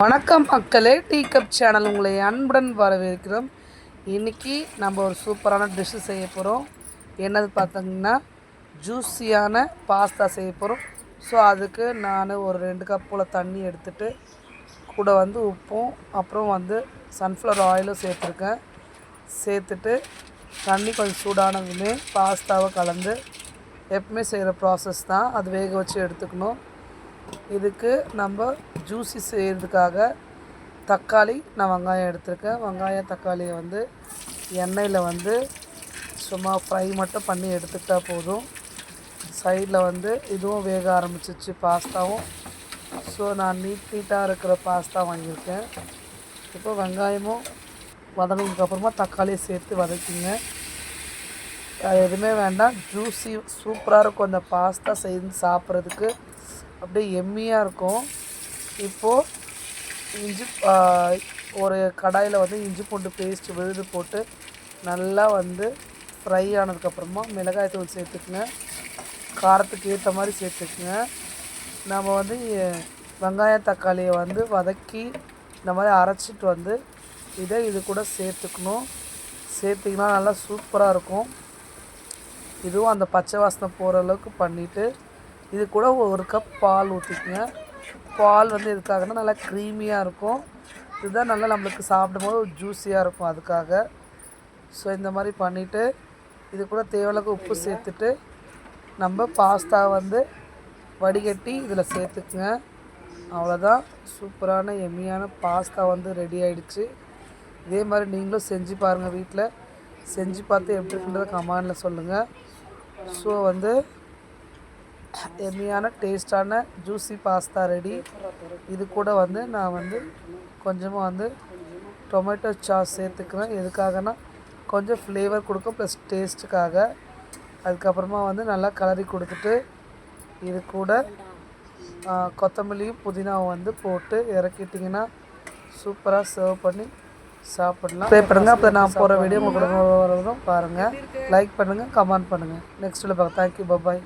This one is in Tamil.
வணக்கம் மக்களே, டீ கப் சேனல் உங்களை அன்புடன் வரவேற்கிறோம். இன்றைக்கி நம்ம ஒரு சூப்பரான டிஷ்ஷு செய்ய போகிறோம். என்னது பார்த்தீங்கன்னா ஜூஸியான பாஸ்தா செய்ய போகிறோம். ஸோ அதுக்கு நான் ஒரு 2 கப் போல் தண்ணி எடுத்துகிட்டு கூட உப்பும் அப்புறம் சன்ஃப்ளவர் ஆயிலும் சேர்த்துருக்கேன். சேர்த்துட்டு தண்ணி கொஞ்சம் சூடானதுமே பாஸ்தாவை கலந்து எப்பவுமே செய்கிற ப்ராசஸ் தான், அது வேக வச்சு எடுத்துக்கணும். இதுக்கு நம்ம ஜூஸி செய்கிறதுக்காக தக்காளி, நான் வெங்காயம் எடுத்திருக்கேன். வெங்காயம் தக்காளியை எண்ணெயில் சும்மா ஃப்ரை மட்டும் பண்ணி எடுத்துக்கிட்டால் போதும். சைடில் இதுவும் வேக ஆரம்பிச்சிச்சு பாஸ்தாவும். ஸோ நான் நீட்டாக இருக்கிற பாஸ்தா வாங்கியிருக்கேன். இப்போ வெங்காயமும் வதங்கினதுக்கப்புறமா தக்காளியை சேர்த்து வதக்கிங்க. அது எதுவுமே வேண்டாம், ஜூஸி சூப்பராக இருக்கும். அந்த பாஸ்தா செய்து சாப்பிட்றதுக்கு அப்படியே எம்மியாக இருக்கும். இப்போது இஞ்சி ஒரு கடாயில் இஞ்சி பூண்டு பேஸ்ட்டு விழுது போட்டு நல்லா ஃப்ரை ஆனதுக்கப்புறமா மிளகாய் தூள் சேர்த்துக்குங்க. காரத்துக்கு ஏற்ற மாதிரி சேர்த்துக்குங்க. நம்ம வெங்காயம் தக்காளியை வதக்கி இந்த மாதிரி அரைச்சிட்டு இது கூட சேர்த்துக்கணும். சேர்த்திங்கன்னா நல்லா சூப்பராக இருக்கும். இதுவும் அந்த பச்சை வாசனை போகிற அளவுக்கு பண்ணிவிட்டு இது கூட 1 கப் பால் ஊற்றிக்குங்க. பால் எதுக்காகனா நல்லா க்ரீமியாக இருக்கும். இதுதான் நல்லா நம்மளுக்கு சாப்பிடும்போது ஜூஸியாக இருக்கும், அதுக்காக. ஸோ இந்த மாதிரி பண்ணிவிட்டு இது கூட தேவையான உப்பு சேர்த்துட்டு நம்ம பாஸ்தா வடிகட்டி இதில் சேர்த்துக்குங்க. அவ்வளோதான், சூப்பரான எம்மியான பாஸ்தா ரெடி ஆகிடுச்சு. இதே மாதிரி நீங்களும் செஞ்சு பாருங்கள், வீட்டில் செஞ்சு பார்த்து எப்படி இருக்குன்றதை கமெண்டில் சொல்லுங்கள். ஸோ எம்மியான டேஸ்டான ஜூஸி பாஸ்தா ரெடி. இது கூட நான் கொஞ்சமாக டொமேட்டோ சாஸ் சேர்த்துக்கிறேன். எதுக்காகனா கொஞ்சம் ஃப்ளேவர் கொடுக்கும், ப்ளஸ் டேஸ்ட்டுக்காக. அதுக்கப்புறமா நல்லா கலரி கொடுத்துட்டு இது கூட கொத்தமல்லியும் புதினாவும் போட்டு இறக்கிட்டிங்கன்னா சூப்பராக சர்வ் பண்ணி சாப்பிடலாம். ப்ளே பண்ணுங்கள். அப்போ நான் போகிற வீடியோ உங்களுக்கு வரதும் பாருங்கள். லைக் பண்ணுங்கள், கமெண்ட் பண்ணுங்கள். நெக்ஸ்ட்டில் பார்க்கலாம். Thank you, bye bye.